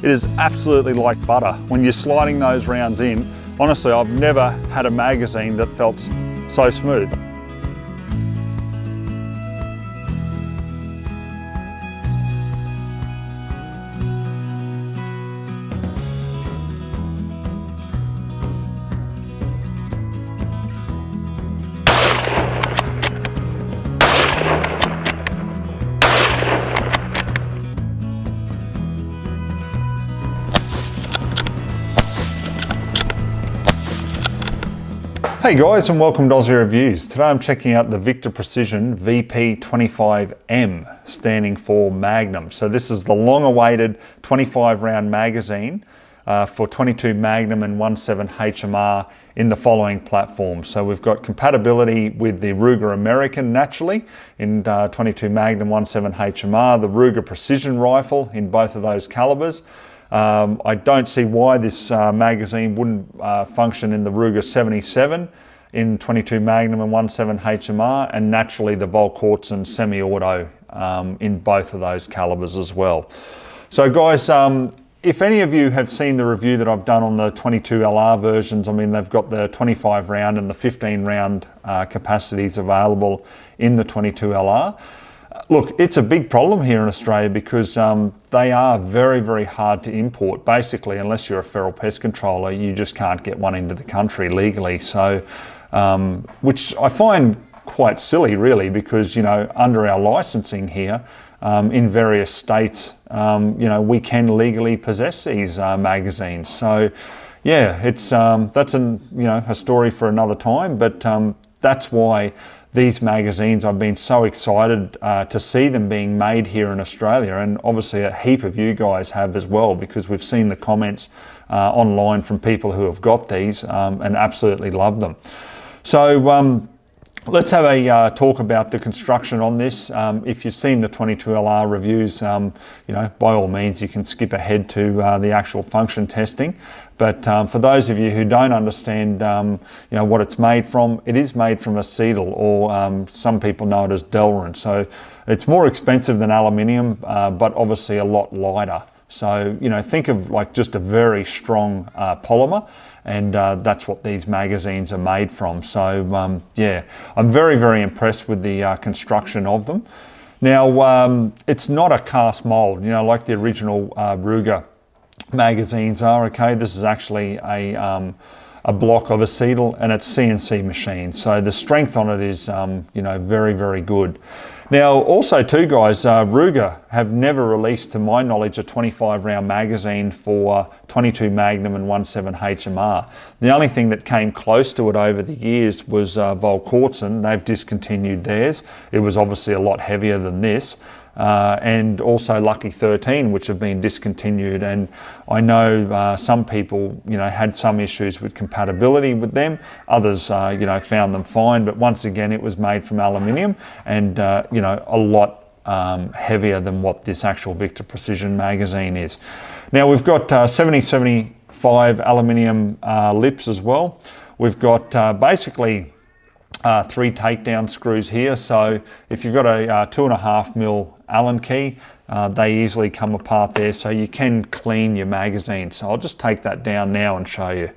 it is absolutely like butter. When you're sliding those rounds in, honestly, I've never had a magazine that felt so smooth. Hey guys, and welcome to Ozzie Reviews. Today I'm checking out the Victor Precision VP-25M, standing for Magnum. So this is the long-awaited 25 round magazine for 22 Magnum and 17 HMR in the following platforms. So we've got compatibility with the Ruger American naturally in 22 Magnum 17 HMR, the Ruger Precision rifle in both of those calibers. I don't see why this magazine wouldn't function in the Ruger 77 in 22 Magnum and 17 HMR, and naturally the Volquartsen semi-auto in both of those calibers as well. So guys, if any of you have seen the review that I've done on the 22 LR versions, I mean, they've got the 25 round and the 15 round capacities available in the 22 LR. Look, it's a big problem here in Australia because they are very, very hard to import. Basically, unless you're a feral pest controller, you just can't get one into the country legally. So, which I find quite silly really, because, you know, under our licensing here, in various states, you know, we can legally possess these magazines. So yeah, it's, that's a story for another time, but that's why these magazines, I've been so excited to see them being made here in Australia, and obviously a heap of you guys have as well, because we've seen the comments online from people who have got these and absolutely love them. So let's have a talk about the construction on this. If you've seen the 22LR reviews, you know, by all means you can skip ahead to the actual function testing. But for those of you who don't understand, you know, what it's made from, it is made from acetal, or some people know it as Delrin. So it's more expensive than aluminium, but obviously a lot lighter. So, you know, think of like just a very strong polymer, and that's what these magazines are made from. So yeah, I'm very, very impressed with the construction of them. Now, it's not a cast mold, you know, like the original Ruger magazines are. Okay, this is actually a block of acetal, and it's CNC machined, so the strength on it is you know, very, very good. Now also too guys, Ruger have never released, to my knowledge, a 25 round magazine for 22 Magnum and 17 HMR. The only thing that came close to it over the years was Volquartsen. They've discontinued theirs. It was obviously a lot heavier than this. And also Lucky 13, which have been discontinued, and I know some people, you know, had some issues with compatibility with them. Others, you know, found them fine, but once again, it was made from aluminium, and you know, a lot heavier than what this actual Victor Precision magazine is. Now we've got 70-75 aluminium lips as well. We've got basically 3 takedown screws here, so if you've got a 2.5mm Allen key, they easily come apart there, so you can clean your magazine. So I'll just take that down now and show you.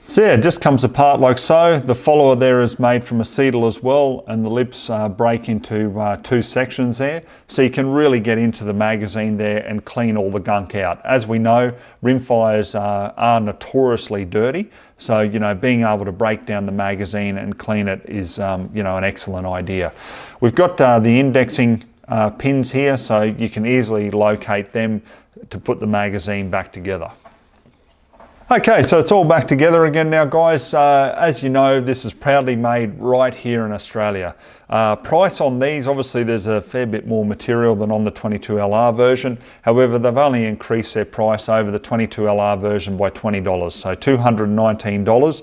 So yeah, it just comes apart like so. The follower there is made from acetal as well, and the lips break into 2 sections there, so you can really get into the magazine there and clean all the gunk out. As we know, rimfires are notoriously dirty, so, you know, being able to break down the magazine and clean it is, you know, an excellent idea. We've got the indexing pins here, so you can easily locate them to put the magazine back together. Okay, so it's all back together again now guys. As you know, this is proudly made right here in Australia. Price on these, obviously there's a fair bit more material than on the 22LR version. However, they've only increased their price over the 22LR version by $20. So $219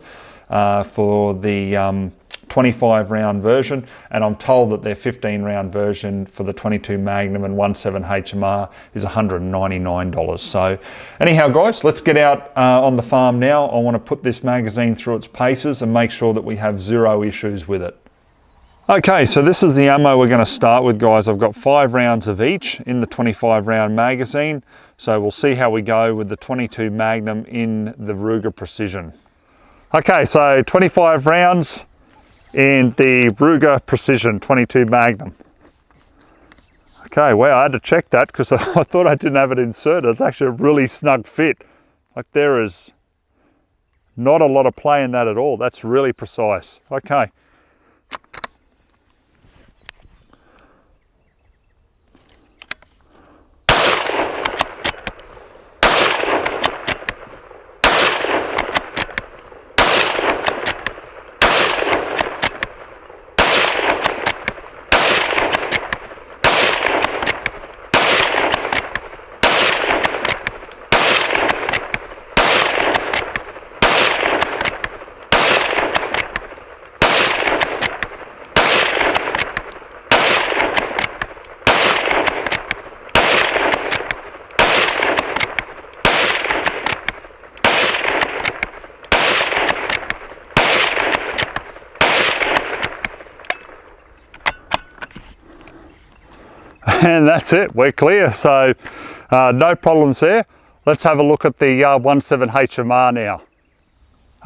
for the 25 round version, and I'm told that their 15 round version for the 22 Magnum and 17 HMR is $199. So anyhow guys, let's get out on the farm now. I want to put this magazine through its paces and make sure that we have 0 issues with it. Okay, so this is the ammo we're going to start with guys. I've got 5 rounds of each in the 25 round magazine. So we'll see how we go with the 22 Magnum in the Ruger Precision. Okay, so 25 rounds in the Ruger Precision 22 Magnum. Okay, well, I had to check that because I thought I didn't have it inserted. It's actually a really snug fit. Like, there is not a lot of play in that at all. That's really precise. Okay. And that's it, we're clear. So no problems there. Let's have a look at the 1.7 HMR now.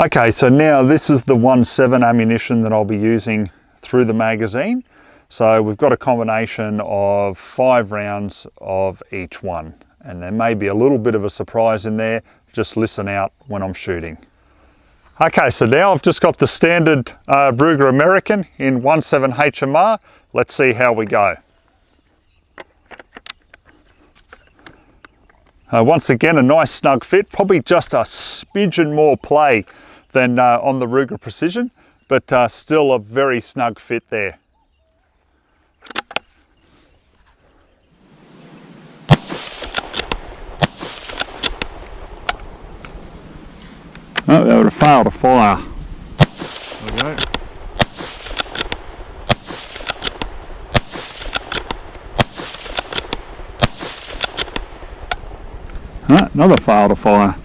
Okay, so now this is the 1.7 ammunition that I'll be using through the magazine. So we've got a combination of 5 rounds of each one. And there may be a little bit of a surprise in there. Just listen out when I'm shooting. Okay, so now I've just got the standard Ruger American in 1.7 HMR. Let's see how we go. Once again, a nice snug fit, probably just a smidgen more play than on the Ruger Precision, but still a very snug fit there. Oh, that would have failed to fire. There we go. Another fail to fire.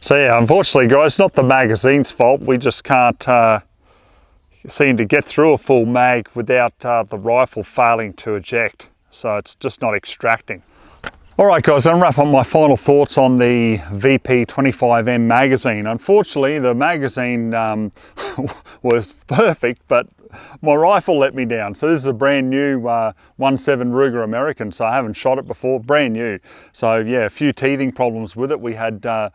So yeah, unfortunately guys, not the magazine's fault. We just can't seem to get through a full mag without the rifle failing to eject. So it's just not extracting. All right guys, I'll wrap up my final thoughts on the VP-25M magazine. Unfortunately, the magazine was perfect, but my rifle let me down. So this is a brand new 1.7 Ruger American, so I haven't shot it before, brand new. So yeah, a few teething problems with it. We had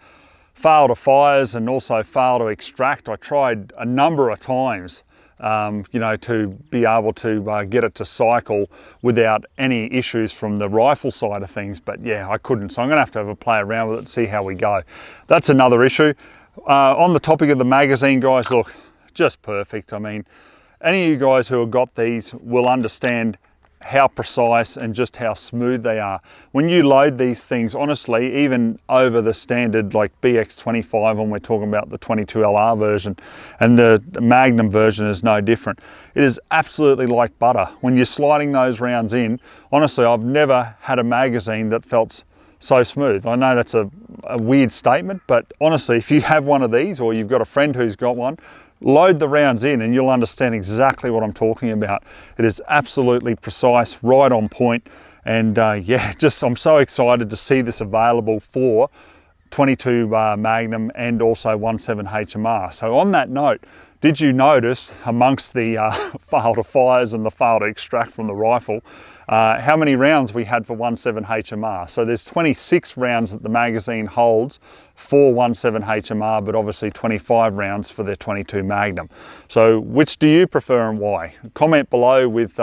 fail to fires and also fail to extract. I tried a number of times, you know, to be able to get it to cycle without any issues from the rifle side of things, but yeah, I couldn't. So I'm gonna have to have a play around with it and see how we go. That's another issue. On the topic of the magazine, guys, look, just perfect. I mean, any of you guys who have got these will understand how precise and just how smooth they are. When you load these things, honestly, even over the standard like BX25, when we're talking about the 22LR version, and the Magnum version is no different. It is absolutely like butter. When you're sliding those rounds in, honestly, I've never had a magazine that felt so smooth. I know that's a weird statement, but honestly, if you have one of these or you've got a friend who's got one, load the rounds in and you'll understand exactly what I'm talking about. It is absolutely precise, right on point, and yeah, just I'm so excited to see this available for 22 Magnum and also 1.7 HMR. So on that note, did you notice amongst the fail to fires and the fail to extract from the rifle, how many rounds we had for 1.7 HMR? So there's 26 rounds that the magazine holds for 1.7 HMR, but obviously 25 rounds for their 22 Magnum. So which do you prefer and why? Comment below with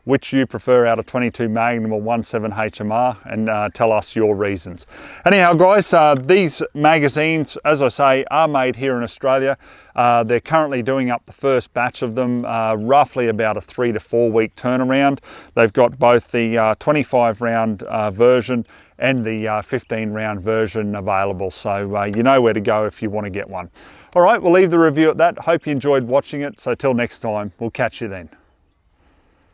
which you prefer out of 22 Magnum or 17 HMR, and tell us your reasons. Anyhow guys, these magazines, as I say, are made here in Australia. They're currently doing up the first batch of them, roughly about a 3 to 4 week turnaround. They've got both the 25 round version and the 15 round version available, so you know where to go if you want to get one. All right, we'll leave the review at that. Hope you enjoyed watching it, so till next time, we'll catch you then.